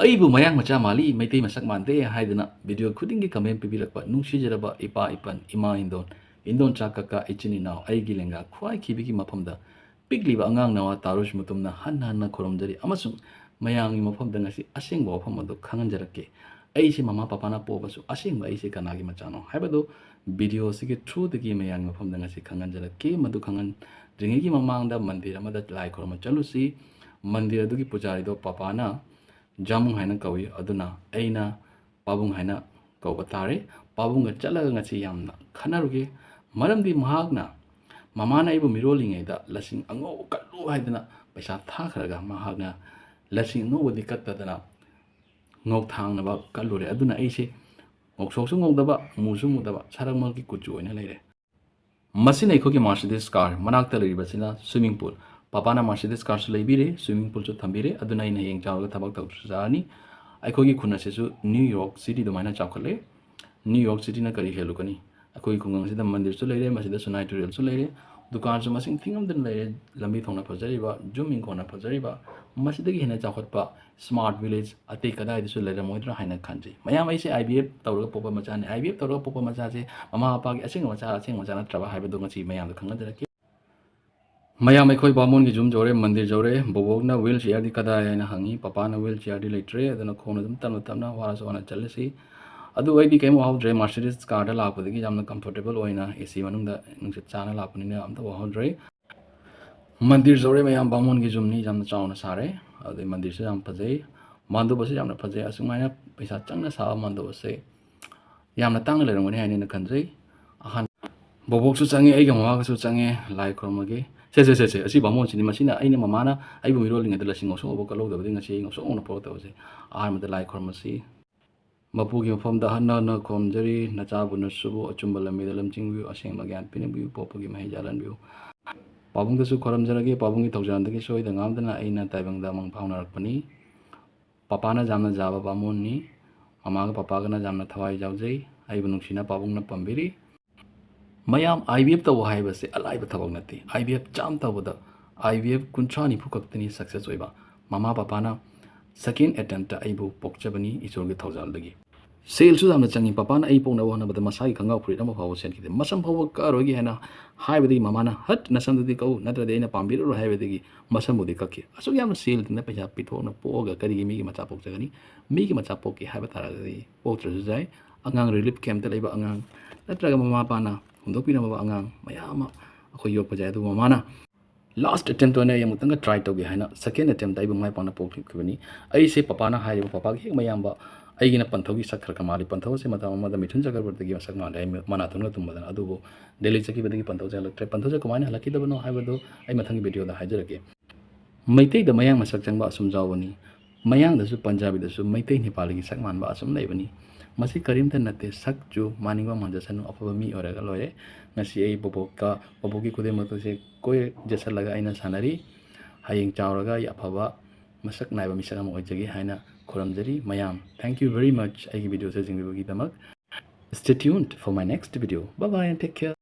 ꯑꯩꯕꯨ ꯃꯌꯥꯡ ꯃꯆꯥ ꯃꯥꯜꯂꯤ ꯃꯩꯇꯩ ꯃꯁꯛ ꯃꯥꯟꯗꯦ ꯍꯥꯏꯗꯨꯅ ꯚꯤꯗꯤꯑꯣ ꯈꯨꯗꯤꯡꯒꯤ ꯀꯃꯦꯟ ꯄꯤꯕꯤꯔꯛꯄ ꯅꯨꯡꯁꯤꯖꯔꯕ ꯏꯄꯥ ꯏꯄꯟ ꯏꯃꯥ ꯏꯟꯗꯣꯟꯆꯥ ꯀꯀꯥ ꯏꯆꯤꯟ ꯏꯅꯥꯎ ꯑꯩꯒꯤ ꯂꯦꯡꯒꯥ ꯈ꯭ꯋꯥꯏꯈꯤꯕꯒꯤ ꯃꯐꯝꯗ ꯄꯤꯛꯂꯤꯕ ꯑꯉꯥꯡ ꯅꯋꯥ ꯇꯥꯔꯨꯁ ꯃꯇꯨꯡꯗ ꯍꯟꯅ ꯍꯟꯅ ꯈꯨꯔꯨꯝꯖꯔꯤ ꯑꯃꯁꯨꯡ ꯃꯌꯥꯝꯒꯤ ꯃꯐꯝꯗ ꯉꯁꯤ ꯑꯁꯦꯡꯕ ꯋꯥꯐꯝ ꯑꯗꯨ ꯈꯪꯍꯟꯖꯔꯛꯀꯦ ꯑꯩꯁꯦ ꯃꯃꯥ ꯄꯄꯥꯅ ꯄꯣꯛꯑꯕꯁꯨ ꯑꯁꯦꯡꯕ ꯑꯩꯁꯦ ꯀꯅꯥꯒꯤ ꯃꯆꯥꯅꯣ ꯍꯥꯏꯕꯗꯨ ꯚꯤꯗꯤꯑꯣ ꯑꯁꯤꯒꯤ ꯊ꯭ꯔꯨꯗꯒꯤ ꯃꯌꯥꯝꯒꯤ ꯃꯐꯝꯗ ꯉꯁꯤ ꯈꯪꯍꯟꯖꯔꯛꯀꯦ ꯃꯗꯨ ꯈꯪꯍꯟꯗ꯭ꯔꯤꯉꯩꯒꯤ ꯃꯃꯥꯡꯗ ꯃꯟꯗꯤꯔ ꯑꯃꯗ ꯂꯥꯏ ꯈꯨꯔꯨꯝꯕ ꯆꯠꯂꯨꯁꯤ ꯃꯟꯗꯤꯔ ꯑꯗꯨꯒꯤ ꯄꯨꯖꯥꯔꯤꯗꯣ ꯄꯄꯥꯅ ꯖꯥꯃꯨꯡ ꯍꯥꯏꯅ ꯀꯧꯏ ꯑꯗꯨꯅ ꯑꯩꯅ ꯄꯥꯕꯨꯡ ꯍꯥꯏꯅ ꯀꯧꯕ ꯇꯥꯔꯦ ꯄꯥꯕꯨꯡꯒ ꯆꯠꯂꯒ ꯉꯁꯤ ꯌꯥꯝꯅ ꯈꯟꯅꯔꯨꯒꯦ ꯃꯔꯝꯗꯤ ꯃꯍꯥꯛꯅ ꯃꯃꯥꯅ ꯑꯩꯕꯨ ꯃꯤꯔꯣꯜꯂꯤꯉꯩꯗ ꯂꯁꯤꯡ ꯑꯉꯧꯕ ꯀꯠꯂꯨ ꯍꯥꯏꯗꯅ ꯄꯩꯁꯥ ꯊꯥꯈ꯭ꯔꯒ ꯃꯍꯥꯛꯅ ꯂꯁꯤꯡ ꯑꯉꯧꯕꯗꯤ ꯀꯠꯇꯗꯅ ꯉꯧꯊꯥꯡꯅꯕ ꯀꯠꯂꯨꯔꯦ ꯑꯗꯨꯅ ꯑꯩꯁꯦ ꯉꯧꯁꯣꯛꯁꯨ ꯉꯧꯗꯕ ꯃꯨꯁꯨ ꯃꯨꯗꯕ ꯁꯔꯛꯃꯛꯀꯤ ꯀꯨꯆꯨ ꯑꯣꯏꯅ ꯂꯩꯔꯦ ꯃꯁꯤꯅ ꯑꯩꯈꯣꯏꯒꯤ ꯃꯥꯔꯁꯤꯗꯤꯁ ꯀꯥꯔ ꯃꯅꯥꯛꯇ ꯂꯩꯔꯤꯕꯁꯤꯅ ꯁ꯭ꯋꯤꯃꯤꯡ ꯄꯨꯜ ꯄꯄꯥꯅ ꯃꯥꯔꯁꯤꯗꯤꯁ ꯀꯥꯔꯁꯨ ꯂꯩꯕꯤꯔꯦ ꯁ꯭ꯋꯤꯃꯤꯡ ꯄꯨꯜꯁꯨ ꯊꯝꯕꯤꯔꯦ ꯑꯗꯨꯅ ꯑꯩꯅ ꯍꯌꯦꯡ ꯆꯥꯎꯔꯒ ꯊꯕꯛ ꯇꯧꯕꯁꯨ ꯆꯥꯔꯅꯤ ꯑꯩꯈꯣꯏꯒꯤ ꯈꯨꯟ ꯑꯁꯤꯁꯨ ꯅ꯭ꯌꯨ ꯌꯣꯔꯛ ꯁꯤꯇꯤ ꯑꯗꯨꯃꯥꯏꯅ ꯆꯥꯎꯈꯠꯂꯦ ꯅ꯭ꯌꯨ ꯌꯣꯔꯛ ꯁꯤꯇꯤꯅ ꯀꯔꯤ ꯍꯦꯜꯂꯨꯒꯅꯤ ꯑꯩꯈꯣꯏꯒꯤ ꯈꯨꯡꯒꯪꯁꯤꯗ ꯃꯟꯗꯤꯔꯁꯨ ꯂꯩꯔꯦ ꯃꯁꯤꯗ ꯁꯨꯅꯥꯏ ꯇꯨꯔꯦꯜꯁꯨ ꯂꯩꯔꯦ ꯗꯨꯀꯥꯟꯁꯨ ꯃꯁꯤꯡ ꯊꯤꯉꯝꯗꯅ ꯂꯩꯔꯦ ꯂꯝꯕꯤ ꯊꯣꯡꯅ ꯐꯖꯔꯤꯕ ꯖꯨꯝ ꯏꯪꯈꯣꯜꯅ ꯐꯖꯔꯤꯕ ꯃꯁꯤꯗꯒꯤ ꯍꯦꯟꯅ ꯆꯥꯎꯈꯠꯄ ꯁ꯭ꯃꯥꯔꯠ ꯚꯤꯂꯦꯖ ꯑꯇꯩ ꯀꯗꯥꯏꯗꯁꯨ ꯂꯩꯔꯝꯃꯣꯏꯗ꯭ꯔꯥ ꯍꯥꯏꯅ ꯈꯟꯖꯩ ꯃꯌꯥꯝ ꯑꯩꯁꯦ IVF ꯇꯧꯔꯒ ꯄꯣꯛꯄ ꯃꯆꯥꯅꯤ IVF ꯇꯧꯔꯒ ꯄꯣꯛꯄ ꯃꯆꯥꯁꯦ ꯃꯃꯥ ꯃꯄꯥꯒꯤ ꯑꯁꯦꯡꯕ ꯃꯆꯥ ꯅꯠꯇ꯭ꯔꯕ ꯍꯥꯏꯕꯗꯨ ꯉꯁꯤ ꯃꯌꯥꯝꯗ ꯈꯪꯍꯟꯖꯔꯛꯀꯦ ꯃꯌꯥꯝ ꯑꯩꯈꯣꯏ ꯕꯥꯃꯣꯟꯒꯤ ꯌꯨꯝ ꯌꯧꯔꯦ ꯃꯟꯗꯤꯔ ꯌꯧꯔꯦ ꯕꯣꯕꯣꯛꯅ ꯋꯤꯜ ꯆꯤꯌꯔꯗꯤ ꯀꯗꯥꯏ ꯍꯥꯏꯅ ꯍꯪꯉꯤ ꯄꯄꯥꯅ ꯋꯤꯜ ꯆꯤꯌꯔꯗꯤ ꯂꯩꯇ꯭ꯔꯦ ꯑꯗꯨꯅ ꯈꯣꯡꯅ ꯑꯗꯨꯝ ꯇꯞꯅ ꯇꯞꯅ ꯋꯥꯔꯁꯨ ꯋꯥꯅ ꯆꯠꯂꯁꯤ ꯑꯗꯨ ꯑꯩꯗꯤ ꯀꯩꯝ ꯋꯥꯍꯧꯗ꯭ꯔꯦ ꯃꯥꯔꯁꯤꯗꯤꯁ ꯀꯥꯔꯗ ꯂꯥꯛꯄꯗꯒꯤ ꯌꯥꯝꯅ ꯀꯝꯐꯣꯔꯇꯦꯕꯜ ꯑꯣꯏꯅ AC ꯃꯅꯨꯡꯗ ꯅꯨꯡꯁꯤꯠ ꯆꯥꯅ ꯂꯥꯛꯄꯅꯤꯅ ꯑꯝꯇ ꯋꯥꯍꯧꯗ꯭ꯔꯦ ꯃꯟꯗꯤꯔ ꯌꯧꯔꯦ ꯃꯌꯥꯝ ꯕꯥꯃꯣꯟꯒꯤ ꯌꯨꯝꯅꯤ ꯌꯥꯝꯅ ꯆꯥꯎꯅ ꯁꯥꯔꯦ ꯑꯗꯩ ꯃꯟꯗꯤꯔꯁꯨ ꯌꯥꯝ ꯐꯖꯩ ꯃꯥꯟꯗꯣꯞꯁꯨ ꯌꯥꯝꯅ ꯐꯖꯩ ꯑꯁꯨꯃꯥꯏꯅ ꯄꯩꯁꯥ ꯆꯪꯅ ꯁꯥꯕ ꯃꯥꯟꯗꯣꯞꯁꯦ ꯌꯥꯝꯅ ꯇꯥꯡꯅ ꯂꯩꯔꯝꯒꯅꯤ ꯍꯥꯏꯅ ꯑꯩꯅ ꯈꯟꯖꯩ ꯑꯍꯥꯟ ꯕꯣꯕꯣꯛꯁꯨ ꯆꯪꯉꯦ ꯑꯩꯒ ꯃꯃꯥꯒꯁꯨ ꯆꯪꯉꯦ ꯂꯥꯏ ꯈꯨꯔꯨꯝꯃꯒꯦ ꯁꯦ ꯑꯁꯤ ꯕꯥꯃꯣꯟꯁꯤꯅꯤ ꯃꯁꯤꯅ ꯑꯩꯅ ꯃꯃꯥꯅ ꯑꯩꯕꯨ ꯃꯤꯔꯣꯜꯂꯤꯉꯩꯗ ꯂꯁꯤꯡ ꯉꯧꯁꯣꯛ ꯉꯧꯕ ꯀꯠꯍꯧꯗꯕꯗꯤ ꯉꯁꯤ ꯑꯩ ꯉꯧꯁꯣꯛ ꯉꯧꯅ ꯄꯣꯔꯛꯇꯕꯁꯦ ꯑꯍꯥꯟꯕꯗ ꯂꯥꯏ ꯈꯨꯔꯨꯝꯃꯁꯤ ꯃꯄꯨꯒꯤ ꯃꯐꯝꯗ ꯍꯟꯅ ꯍꯟꯅ ꯈꯣꯝꯖꯔꯤ ꯅꯆꯥꯕꯨ ꯅꯁꯨꯕꯨ ꯑꯆꯨꯝꯕ ꯂꯝꯕꯤꯗ ꯂꯝꯖꯤꯡꯕꯤꯌꯨ ꯑꯁꯦꯡꯕ ꯒ꯭ꯌꯥꯟ ꯄꯤꯅꯕꯤꯌꯨ ꯄꯣꯛꯄꯒꯤ ꯃꯍꯩ ꯌꯥꯜꯍꯟꯕꯤꯌꯨ ꯄꯥꯕꯨꯡꯗꯁꯨ ꯈꯨꯔꯨꯝꯖꯔꯒꯦ ꯄꯥꯕꯨꯡꯒꯤ ꯊꯧꯖꯥꯜꯗꯒꯤ ꯁꯣꯏꯗ ꯉꯥꯝꯗꯅ ꯑꯩꯅ ꯇꯥꯏꯕꯪꯗ ꯃꯪ ꯐꯥꯎꯅꯔꯛꯄꯅꯤ ꯄꯄꯥꯅ ꯌꯥꯝꯅ ꯌꯥꯕ ꯕꯥꯃꯣꯟꯅꯤ ꯃꯃꯥꯒ ꯄꯄꯥꯒꯅ ꯌꯥꯝꯅ ꯊꯋꯥꯏ ꯌꯥꯎꯖꯩ ꯑꯩꯕꯨ ꯅꯨꯡꯁꯤꯅ ꯄꯥꯕꯨꯡꯅ ꯄꯥꯝꯕꯤꯔꯤ ꯃꯌꯥꯝ IVF ꯇꯧꯕ ꯍꯥꯏꯕꯁꯦ ꯑꯂꯥꯏꯕ ꯊꯕꯛ ꯅꯠꯇꯦ IVF ꯆꯥꯝ ꯇꯧꯕꯗ IVF 30-40 ꯈꯛꯇꯅꯤ ꯁꯛꯁꯦꯁ ꯑꯣꯏꯕ ꯃꯃꯥ ꯄꯄꯥꯅ ꯁꯦꯀꯦꯟ ꯑꯦꯇꯦꯝꯞꯇ ꯑꯩꯕꯨ ꯄꯣꯛꯆꯕꯅꯤ ꯏꯁꯣꯔꯒꯤ ꯊꯧꯖꯥꯜꯗꯒꯤ ꯁꯦꯜꯁꯨ ꯌꯥꯝꯅ ꯆꯪꯉꯤ ꯄꯄꯥꯅ ꯑꯩ ꯄꯣꯛꯅꯕ ꯍꯣꯠꯅꯕꯗ ꯃꯁꯥꯒꯤ ꯈꯪꯒꯥꯎ ꯐꯨꯔꯤꯠ ꯑꯃ ꯐꯥꯎꯕ ꯁꯦꯠꯈꯤꯗꯦ ꯃꯁꯝ ꯐꯥꯎꯕ ꯀꯛꯑꯔꯣꯏꯒꯦ ꯍꯥꯏꯅ ꯍꯥꯏꯕꯗꯒꯤ ꯃꯃꯥꯅ ꯍꯠ ꯅꯁꯝꯗꯨꯗꯤ ꯀꯛꯎ ꯅꯠꯇ꯭ꯔꯗꯤ ꯑꯩꯅ ꯄꯥꯝꯕꯤꯔꯔꯣꯏ ꯍꯥꯏꯕꯗꯒꯤ ꯃꯁꯝꯕꯨꯗꯤ ꯀꯛꯈꯤ ꯑꯁꯨꯛ ꯌꯥꯝꯅ ꯁꯦꯜ ꯇꯤꯡꯅ ꯄꯩꯁꯥ ꯄꯤꯊꯣꯛꯅ ꯄꯣꯛꯑꯒ ꯀꯔꯤꯒꯤ ꯃꯤꯒꯤ ꯃꯆꯥ ꯄꯣꯛꯆꯒꯅꯤ ꯃꯤꯒꯤ ꯃꯆꯥ ꯄꯣꯛꯀꯦ ꯍꯥꯏꯕ ꯇꯥꯔꯒꯗꯤ ꯄꯣꯛꯇ꯭ꯔꯁꯨ ꯌꯥꯏ ꯑꯉꯥꯡ ꯔꯤꯂꯤꯐ ꯀꯦꯝꯞꯇ ꯂꯩꯕ ꯑꯉꯥꯡ ꯅꯠꯇ꯭ꯔꯒ ꯃꯃꯥ ꯃꯄꯥꯅ ꯍꯨꯟꯗꯣꯛꯄꯤꯔꯝꯃꯕ ꯑꯉꯥꯡ ꯃꯌꯥꯝ ꯑꯃ ꯑꯩꯈꯣꯏ ꯌꯣꯛꯄ ꯌꯥꯏ ꯑꯗꯨꯕꯨ ꯃꯃꯥꯅ ꯂꯥꯁꯠ ꯑꯦꯇꯦꯝꯞꯇ ꯑꯣꯏꯅ ꯑꯩ ꯑꯃꯨꯛꯇꯪꯒ ꯇ꯭ꯔꯥꯏ ꯇꯧꯒꯦ ꯍꯥꯏꯅ ꯁꯦꯀꯦꯟ ꯑꯦꯇꯦꯝꯞꯇ ꯑꯩꯕꯨ ꯃꯥꯏ ꯄꯥꯛꯅ ꯄꯣꯛꯈꯤꯕꯅꯤ ꯑꯩꯁꯦ ꯄꯄꯥꯅ ꯍꯥꯏꯔꯤꯕ ꯄꯄꯥꯒꯤ ꯍꯦꯛ ꯃꯌꯥꯝꯕ ꯑꯩꯒꯤꯅ ꯄꯟꯊꯧꯒꯤ ꯁꯛ ꯈꯔ ꯃꯥꯜꯂꯤ ꯄꯟꯊꯧ ꯑꯁꯤ ꯃꯇꯝ ꯑꯃꯗ ꯃꯤꯊꯨꯟ ꯆꯀ꯭ꯔꯕꯔꯇꯤꯒꯤ ꯃꯁꯛ ꯃꯥꯜꯂꯤ ꯑꯩ ꯃꯅꯥꯇꯣꯟꯒ ꯇꯨꯝꯕꯗꯅ ꯑꯗꯨꯕꯨ ꯗꯦꯜꯂꯤ ꯆꯠꯈꯤꯕꯗꯒꯤ ꯄꯟꯊꯧꯁꯦ ꯍꯜꯂꯛꯇ꯭ꯔꯦ ꯄꯟꯊꯧꯁꯦ ꯀꯃꯥꯏꯅ ꯍꯜꯂꯛꯈꯤꯗꯕꯅꯣ ꯍꯥꯏꯕꯗꯨ ꯑꯩ ꯃꯊꯪꯒꯤ ꯚꯤꯗꯤꯑꯣꯗ ꯍꯥꯏꯖꯔꯛꯀꯦ ꯃꯩꯇꯩꯗ ꯃꯌꯥꯡ ꯃꯁꯛ ꯆꯪꯕ ꯑꯁꯨꯝ ꯌꯥꯎꯕꯅꯤ ꯃꯌꯥꯡꯗꯁꯨ ꯄꯟꯖꯥꯕꯤꯗꯁꯨ ꯃꯩꯇꯩ ꯅꯦꯄꯥꯂꯤꯒꯤ ꯁꯛ ꯃꯥꯟꯕ ꯑꯁꯨꯝ ꯂꯩꯕꯅꯤ ꯃꯁꯤ ꯀꯔꯤꯝꯇ ꯅꯠꯇꯦ ꯁꯛꯆꯨ ꯃꯥꯅꯤꯡꯕ ꯃꯥꯟꯖꯁꯅꯨ ꯑꯐꯕ ꯃꯤ ꯑꯣꯏꯔꯒ ꯂꯣꯏꯔꯦ ꯉꯁꯤ ꯑꯩ ꯕꯣꯕꯣꯛꯀꯤ ꯈꯨꯗꯩꯃꯛꯇꯁꯦ ꯖꯦꯠꯁꯜꯂꯒ ꯑꯩꯅ ꯁꯥꯟꯅꯔꯤ ꯍꯌꯦꯡ ꯆꯥꯎꯔꯒ ꯑꯩ ꯑꯐꯕ ꯃꯁꯛ ꯅꯥꯏꯕ ꯃꯤꯁꯛ ꯑꯃ ꯑꯣꯏꯖꯒꯦ ꯍꯥꯏꯅ ꯈꯨꯔꯨꯝꯖꯔꯤ ꯃꯌꯥꯝ ꯊꯦꯡꯛ ꯌꯨ ꯚꯦꯔꯤ ꯃꯆ ꯑꯩꯒꯤ ꯚꯤꯗꯤꯑꯣꯁꯦ ꯌꯦꯡꯕꯤꯕꯒꯤꯗꯃꯛ Stay tuned for my next video. Bye bye and take care.